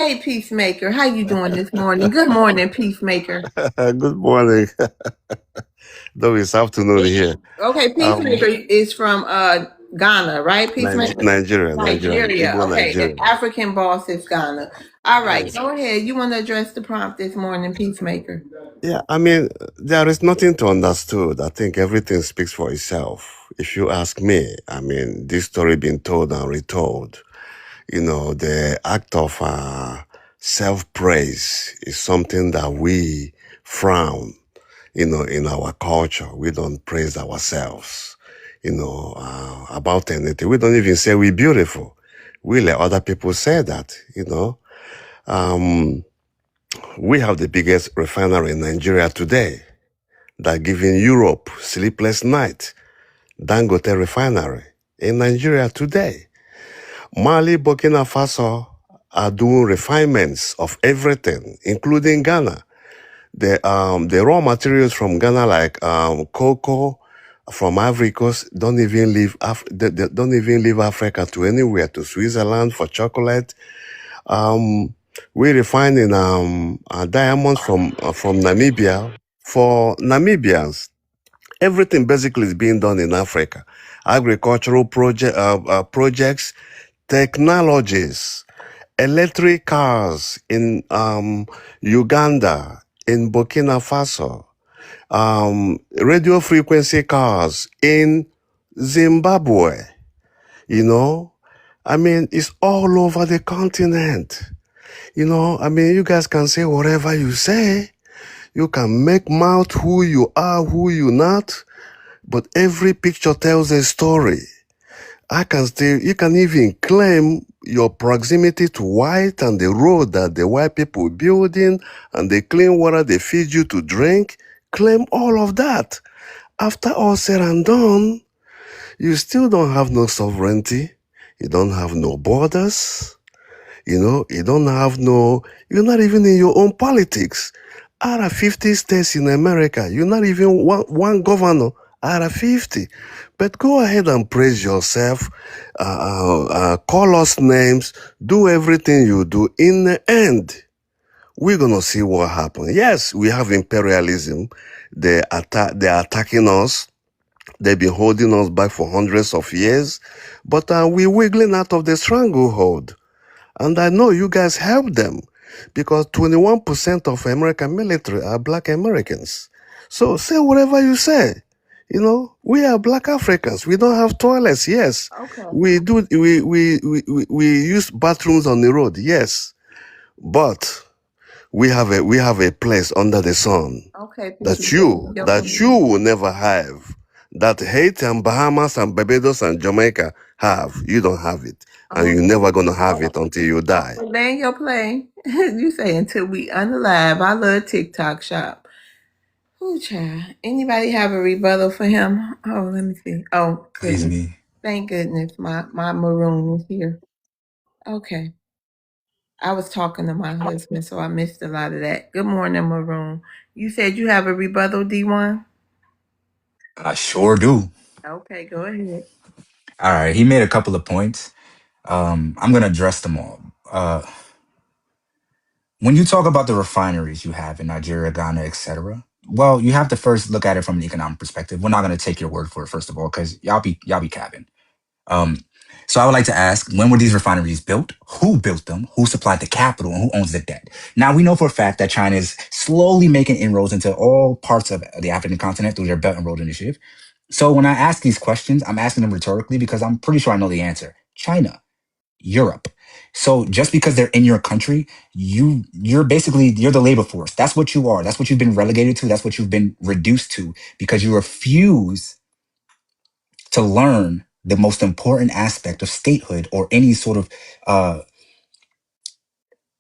Hey, Peacemaker, how you doing this morning? Good morning, Peacemaker. Good morning. Though it's afternoon here. Okay, Peacemaker is from Ghana, right? Peacemaker? Nigeria, Nigeria. Igbo Okay, the Nigeria. African boss is Ghana. All right, Yes. go ahead. You want to address the prompt this morning, Peacemaker? Yeah, I mean, there is nothing to understood. I think everything speaks for itself. If you ask me, I mean, this story being told and retold, the act of self-praise is something that we frown, in our culture. We don't praise ourselves, about anything. We don't even say we're beautiful. We let other people say that. Um, we have the biggest refinery in Nigeria today that giving Europe sleepless night. Dangote refinery in Nigeria today. Mali, Burkina Faso are doing refinements of everything, including Ghana. The raw materials from Ghana, like cocoa from Ivory Coast, don't even leave they don't even leave Africa to anywhere, to Switzerland for chocolate. We refining diamonds from Namibia for Namibians. Everything basically is being done in Africa. Agricultural projects, technologies, electric cars in Uganda, in Burkina Faso, radio frequency cars in Zimbabwe. I mean, it's all over the continent. I mean, you guys can say whatever you say. You can make mouth who you are, who you not, but every picture tells a story. You can even claim your proximity to white and the road that the white people building and the clean water they feed you to drink. Claim all of that. After all said and done, you still don't have no sovereignty. You don't have no borders. You don't have you're not even in your own politics. Out of 50 states in America, you're not even one governor out of 50. But go ahead and praise yourself, call us names, do everything you do. In the end, we're going to see what happens. Yes, we have imperialism. They're attacking us. They've been holding us back for hundreds of years. But we're wiggling out of the stranglehold. And I know you guys help them because 21% of American military are black Americans. So say whatever you say. We are black Africans. We don't have toilets, yes. Okay. We use bathrooms on the road, yes. But we have a place under the sun Okay. that you will never have. That Haiti and Bahamas and Barbados and Jamaica have. You don't have it. And you're never gonna have it until you die. Land your plane. You say until we unalive. I love TikTok shop. Ooh, child. Anybody have a rebuttal for him? Oh, let me see. Oh, Please goodness. me. Thank goodness my maroon is here. Okay. I was talking to my husband, so I missed a lot of that. Good morning, Maroon. You said you have a rebuttal, D1? I sure do. Okay, go ahead. All right. He made a couple of points. I'm gonna address them all. When you talk about the refineries you have in Nigeria, Ghana, etc., well, you have to first look at it from an economic perspective. We're not gonna take your word for it, first of all, because y'all be capping. Um, so I would like to ask, when were these refineries built? Who built them? Who supplied the capital? And who owns the debt? Now, we know for a fact that China is slowly making inroads into all parts of the African continent through their Belt and Road Initiative. So when I ask these questions, I'm asking them rhetorically because I'm pretty sure I know the answer. China, Europe. So just because they're in your country, you're the labor force. That's what you are. That's what you've been relegated to. That's what you've been reduced to because you refuse to learn the most important aspect of statehood or any sort of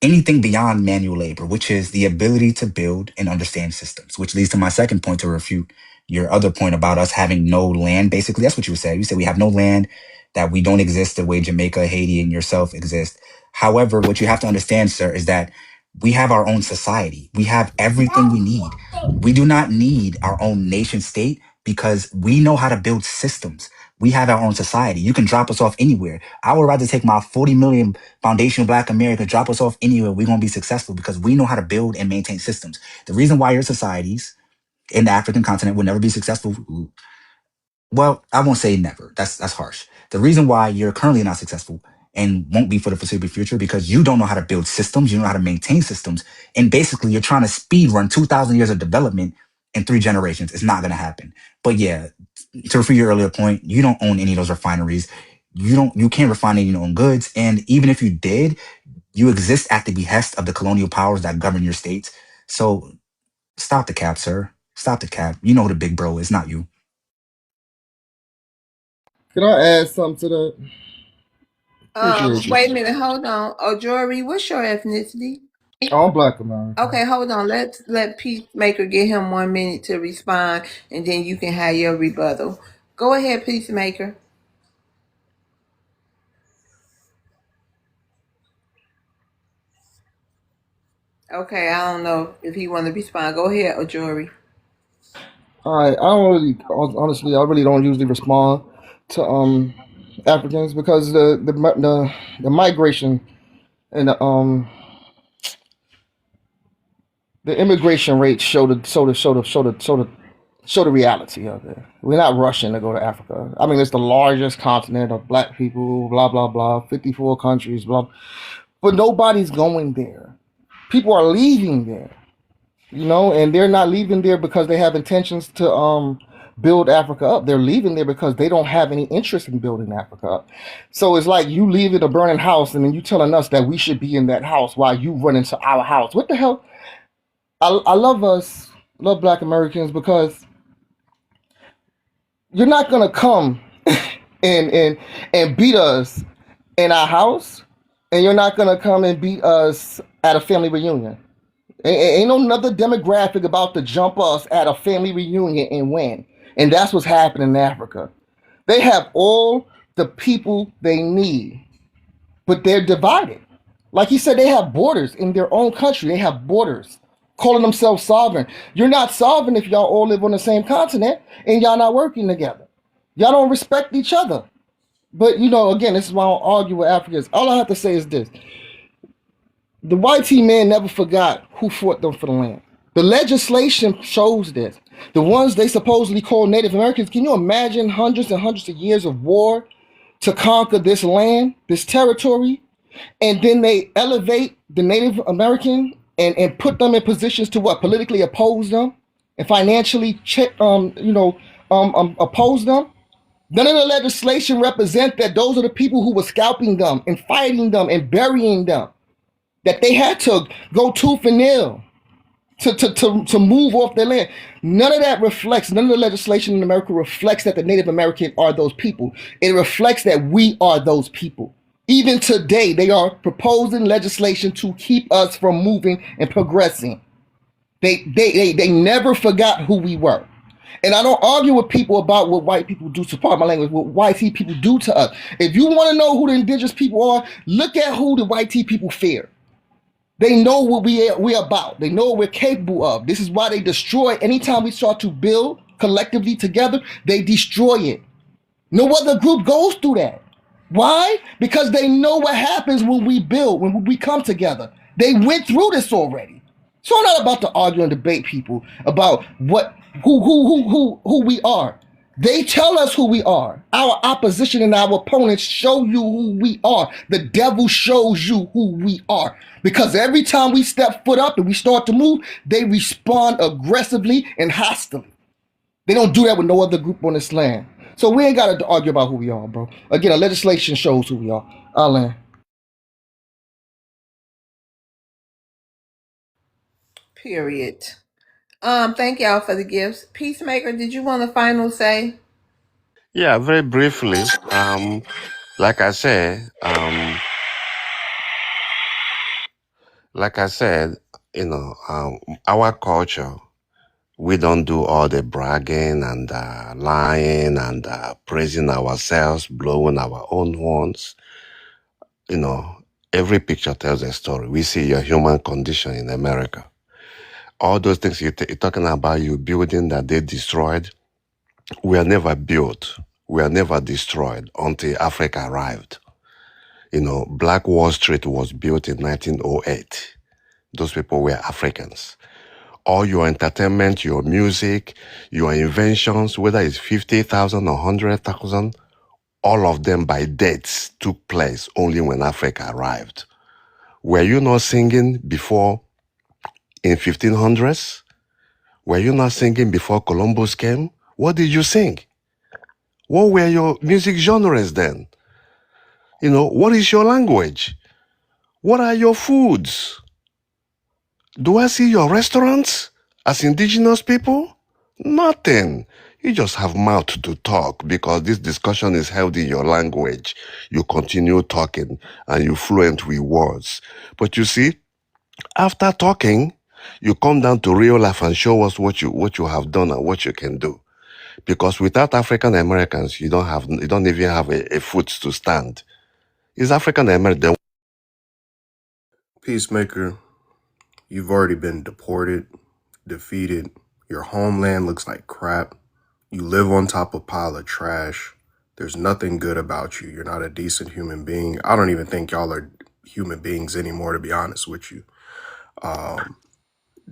anything beyond manual labor, which is the ability to build and understand systems, which leads to my second point to refute your other point about us having no land. Basically, that's what you said. You said we have no land, that we don't exist the way Jamaica, Haiti, and yourself exist. However, what you have to understand, sir, is that we have our own society. We have everything we need. We do not need our own nation state because we know how to build systems. We have our own society. You can drop us off anywhere. I would rather take my 40 million foundational Black America, drop us off anywhere. We're going to be successful because we know how to build and maintain systems. The reason why your societies in the African continent will never be successful, well, I won't say never. That's harsh. The reason why you're currently not successful and won't be for the foreseeable future because you don't know how to build systems, you don't know how to maintain systems, and basically you're trying to speed run 2,000 years of development in 3 generations. It's not going to happen. But yeah, to refer your earlier point, you don't own any of those refineries. You can't refine any of your own goods, and even if you did, you exist at the behest of the colonial powers that govern your states. So stop the cap, sir. Stop the cap. You know who the big bro is, not you. Can I add something to that? Appreciate you. Wait a minute, hold on. Jory, what's your ethnicity? Oh, I'm Black American. Okay, hold on. Let's let Peacemaker get him 1 minute to respond, and then you can have your rebuttal. Go ahead, Peacemaker. Okay, I don't know if he want to respond. Go ahead, Jory. All right, I don't really, honestly, I really don't usually respond to Africans because the migration and the immigration rates show the reality of it. We're not rushing to go to Africa. I mean, it's the largest continent of Black people. Blah blah blah. 54 countries. Blah, but nobody's going there. People are leaving there. And they're not leaving there because they have intentions to build Africa up. They're leaving there because they don't have any interest in building Africa up. So it's like you leaving a burning house and then you telling us that we should be in that house while you run into our house. What the hell? I love love Black Americans because you're not gonna come and beat us in our house, and you're not gonna come and beat us at a family reunion. Ain't no another demographic about to jump us at a family reunion and win. And that's what's happening in Africa. They have all the people they need, but they're divided. Like he said, they have borders in their own country. They have borders, calling themselves sovereign. You're not sovereign if y'all all live on the same continent and y'all not working together. Y'all don't respect each other. But, again, this is why I don't argue with Africans. All I have to say is this. The YT man never forgot who fought them for the land. The legislation shows this. The ones they supposedly call Native Americans, can you imagine hundreds and hundreds of years of war to conquer this land, this territory? And then they elevate the Native American and put them in positions to what? Politically oppose them and financially oppose them? None of the legislation represent that those are the people who were scalping them and fighting them and burying them. That they had to go tooth and nail to move off their land. None of that reflects, none of the legislation in America reflects that the Native American are those people. It reflects that we are those people. Even today, they are proposing legislation to keep us from moving and progressing. They never forgot who we were. And I don't argue with people about what white people do, to pardon my language, what white people do to us. If you want to know who the indigenous people are, look at who the white people fear. They know what we're about. They know what we're capable of. This is why they destroy. Anytime we start to build collectively together, they destroy it. No other group goes through that. Why? Because they know what happens when we build, when we come together. They went through this already. So I'm not about to argue and debate people about who we are. They tell us who we are. Our opposition and our opponents show you who we are. The devil shows you who we are. Because every time we step foot up and we start to move, they respond aggressively and hostily. They don't do that with no other group on this land. So we ain't got to argue about who we are, bro. Again, the legislation shows who we are. I'll land. Period. Thank y'all for the gifts. Peacemaker, did you want a final say? Yeah, very briefly. Like I said, our culture, we don't do all the bragging and lying and praising ourselves, blowing our own horns. Every picture tells a story. We see your human condition in America. All those things you're talking about, you building that they destroyed, were never built. were never destroyed until Africa arrived. You know, Black Wall Street was built in 1908. Those people were Africans. All your entertainment, your music, your inventions, whether it's 50,000 or 100,000, all of them by dates took place only when Africa arrived. Were you not singing before in 1500s? Were you not singing before Columbus came? What did you sing? What were your music genres then? You know, what is your language? What are your foods? Do I see your restaurants as indigenous people? Nothing. You just have mouth to talk because this discussion is held in your language. You continue talking and you fluent with words. But you see, after talking, you come down to real life and show us what you have done and what you can do. Because without African Americans, you don't even have a foot to stand. Is African American? Peacemaker, you've already been deported, defeated. Your homeland looks like crap. You live on top of a pile of trash. There's nothing good about you. You're not a decent human being. I don't even think y'all are human beings anymore, to be honest with you.